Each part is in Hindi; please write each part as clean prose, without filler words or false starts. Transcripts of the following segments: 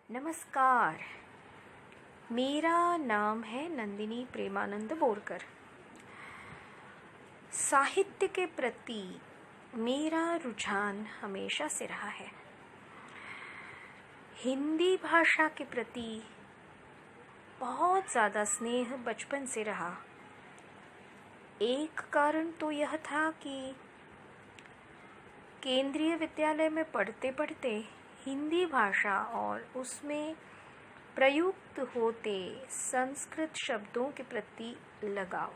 नमस्कार। मेरा नाम है नंदिनी प्रेमानंद बोरकर। साहित्य के प्रति मेरा रुझान हमेशा से रहा है। हिंदी भाषा के प्रति बहुत ज़्यादा स्नेह बचपन से रहा। एक कारण तो यह था कि केंद्रीय विद्यालय में पढ़ते पढ़ते हिंदी भाषा और उसमें प्रयुक्त होते संस्कृत शब्दों के प्रति लगाव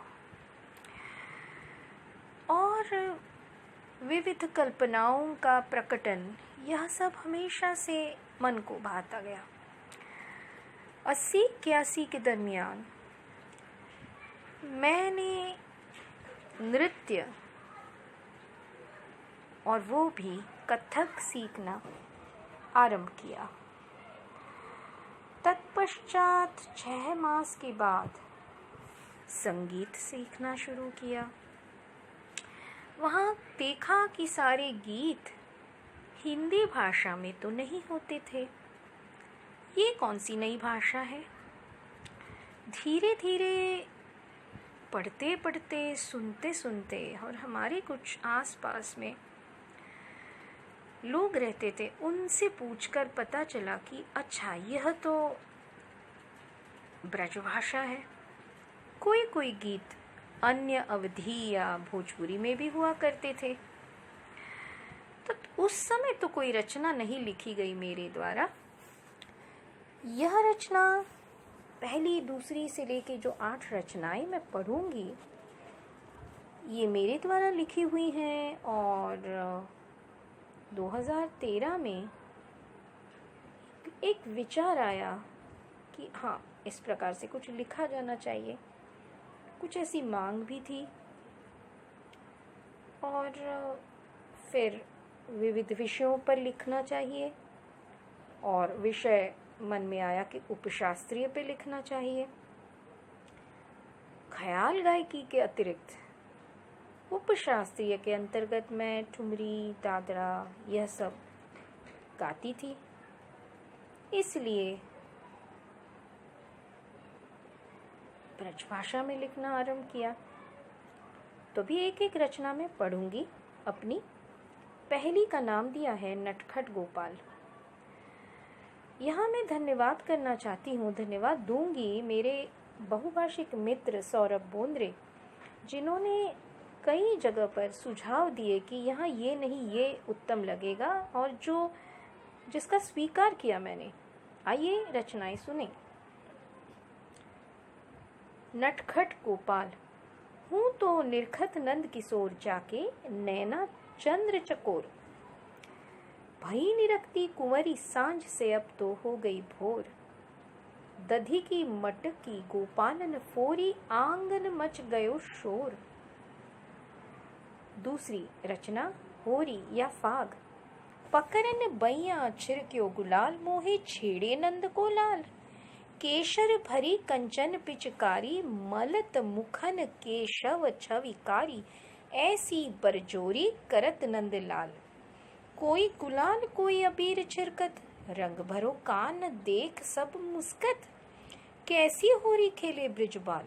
और विविध कल्पनाओं का प्रकटन, यह सब हमेशा से मन को भाता गया। 80-81 के दरमियान मैंने नृत्य और वो भी कथक सीखना आरंभ किया। तत्पश्चात 6 मास के बाद संगीत सीखना शुरू किया। वहाँ देखा कि सारे गीत हिंदी भाषा में तो नहीं होते थे। ये कौन सी नई भाषा है? धीरे धीरे पढ़ते पढ़ते, सुनते सुनते, और हमारे कुछ आसपास में लोग रहते थे, उनसे पूछकर पता चला कि अच्छा, यह तो ब्रजभाषा है। कोई कोई गीत अन्य अवधी या भोजपुरी में भी हुआ करते थे। तो उस समय तो कोई रचना नहीं लिखी गई मेरे द्वारा। यह रचना पहली, दूसरी से लेके जो 8 रचनाएं मैं पढ़ूंगी, ये मेरे द्वारा लिखी हुई हैं। और 2013 में एक विचार आया कि हाँ, इस प्रकार से कुछ लिखा जाना चाहिए। कुछ ऐसी मांग भी थी। और फिर विविध विषयों पर लिखना चाहिए, और विषय मन में आया कि उपशास्त्रीय पे लिखना चाहिए। ख्याल गायकी के अतिरिक्त उपशास्त्रीय के अंतर्गत मैं ठुमरी, दादरा, यह सब गाती थी। इसलिए ब्रजभाषा में लिखना आरंभ किया। तो भी एक एक रचना में पढ़ूंगी। अपनी पहली का नाम दिया है नटखट गोपाल। यहाँ मैं धन्यवाद करना चाहती हूँ, धन्यवाद दूंगी मेरे बहुभाषिक मित्र सौरभ बोंद्रे, जिन्होंने कई जगह पर सुझाव दिए कि यहाँ ये नहीं, ये उत्तम लगेगा, और जिसका स्वीकार किया मैंने। आइए रचनाएं सुने। नटखट गोपाल। हूँ तो निरखत नंद किशोर, जाके नैना चंद्र चकोर। भई निरखती कुंवरी सांझ से, अब तो हो गई भोर। दधी की मटकी गोपालन फोरी, आंगन मच गयो शोर। दूसरी रचना होरी या फाग। पकड़न बैया छिड़क्यो गुलाल, मोहे छेड़े नंद को लाल। केशर भरी कंचन पिचकारी, मलत मुखन केशव छविकारी। ऐसी बरजोरी करत नंद लाल। कोई गुलाल कोई अबीर छिड़कत, रंग भरो कान देख सब मुस्कत। कैसी होरी खेले ब्रिजबाल,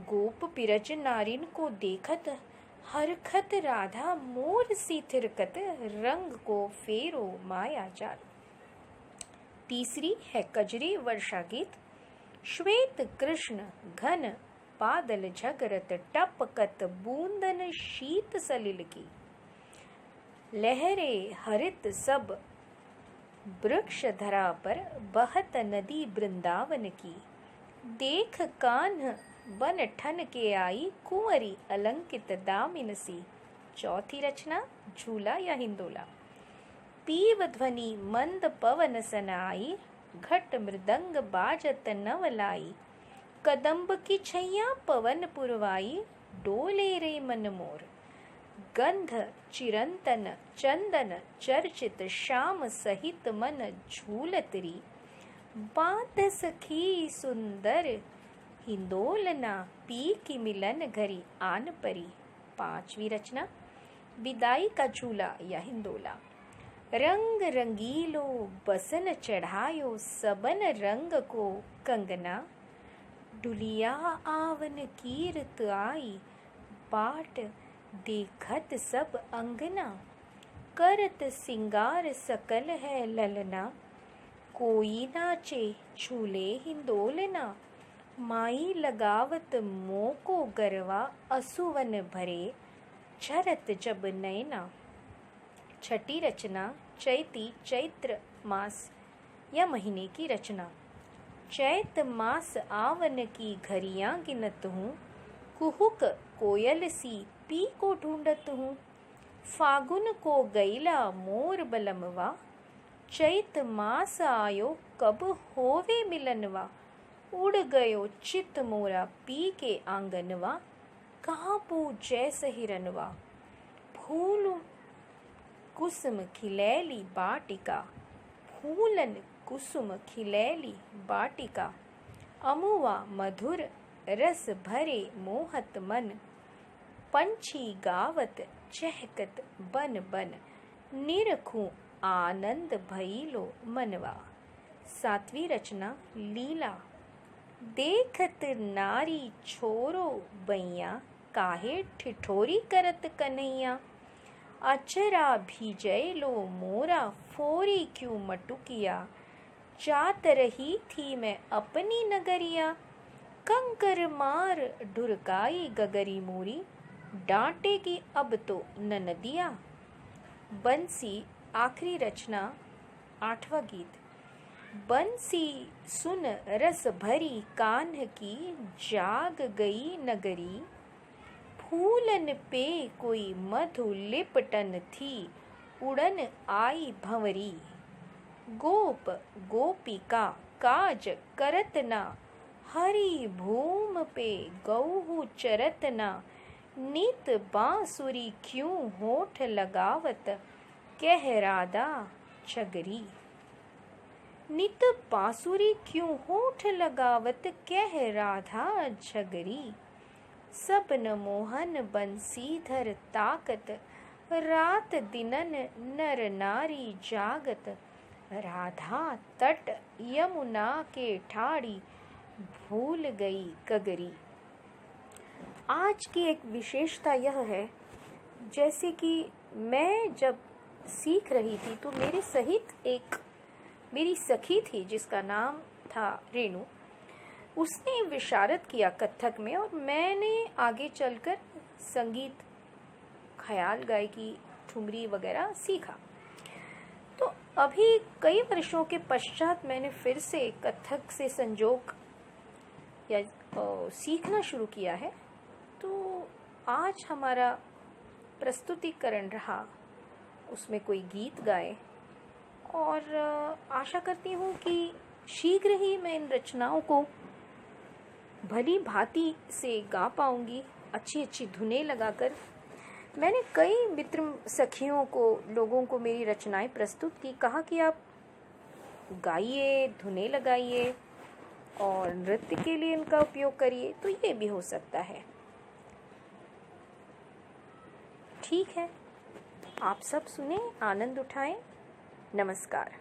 गोप पिरज नारिन को देखत। हरखत राधा मोर सी थिरकत, रंग को फेरो माया जाल। तीसरी है कजरी वर्षा गीत। श्वेत कृष्ण घन बादल झगरत, टपकत बूंदन शीत सलिल की। लहरे हरित सब वृक्ष धरा पर, बहत नदी वृंदावन की। देख कान्ह बन ठन के आई, कुंवरी अलंकित दामिन सी। चौथी रचना झूला या हिंदोला। पीव ध्वनि मंद पवन सनाई, घट मृदंग बाजत नवलाई। कदम्ब की छैया पवन पुरवाई, डोले रे मन मोर। गंध चिरंतन चंदन चर्चित, श्याम सहित मन झूलत री। बात सखी सुंदर हिंदोलना, पी की मिलन घरी आन परी। 5वीं रचना विदाई का झूला या हिंदोला। रंग रंगीलो बसन चढ़ायो सबन रंग को कंगना। डुलिया आवन कीरत आई बाट देखत सब अंगना। करत सिंगार सकल है ललना कोई नाचे झूले हिंदोलना। माई लगावत मोह को गरवा असुवन भरे झरत जब नैना। छठी रचना चैती चैत्र मास या महीने की रचना। चैत मास आवन की घड़ियां गिनत हूँ कुहुक कोयल सी पी को ढूंढत हूँ। फागुन को गैला मोर बलमवा चैत मास आयो कब होवे मिलनवा। उड़ गयो चित मोरा पी के आंगनवा कहाँ पूजै सहिरनवा। फूल कुसुम खिलैली बाटिका फूलन कुसुम खिलैली बाटिका। अमुआ मधुर रस भरे मोहत मन पंछी गावत चहकत बन बन। निरखूं आनंद भइलो मनवा। सातवीं रचना लीला। देखत नारी छोरो बैया काहे ठिठोरी करत कन्हैया। अचरा भीजैलो मोरा फोरी क्यों मटुकिया। जात रही थी मैं अपनी नगरिया कंकर मार ढुरकाई गगरी मोरी। डांटेगी अब तो ननदिया। बंसी आखिरी रचना आठवां गीत। बंसी सुन रस भरी कान्ह की जाग गई नगरी। फूलन पे कोई मधु लिपटन थी उड़न आई भंवरी। गोप गोपिका काज करत ना हरि भूम पे गौहु चरत ना। नित बांसुरी क्यों होठ लगावत कह राधा छगरी। नित बांसुरी क्यों होठ लगावत कह राधा झगरी। सबन मोहन बंसीधर ताकत रात दिनन नर नारी जागत। राधा तट यमुना के ठाड़ी भूल गई गगरी। आज की एक विशेषता यह है, जैसे कि मैं जब सीख रही थी तो मेरे सहित एक मेरी सखी थी जिसका नाम था रेणु। उसने विशारद किया कथक में और मैंने आगे चलकर संगीत, ख्याल गायकी, ठुमरी वगैरह सीखा। तो अभी कई वर्षों के पश्चात मैंने फिर से कथक से संयोग या सीखना शुरू किया है। तो आज हमारा प्रस्तुतिकरण रहा, उसमें कोई गीत गाए और आशा करती हूँ कि शीघ्र ही मैं इन रचनाओं को भली भांति से गा पाऊंगी, अच्छी अच्छी धुनें लगाकर। मैंने कई मित्र सखियों को, लोगों को मेरी रचनाएं प्रस्तुत की, कहा कि आप गाइए, धुनें लगाइए और नृत्य के लिए इनका उपयोग करिए, तो ये भी हो सकता है। ठीक है, आप सब सुने, आनंद उठाएं। नमस्कार।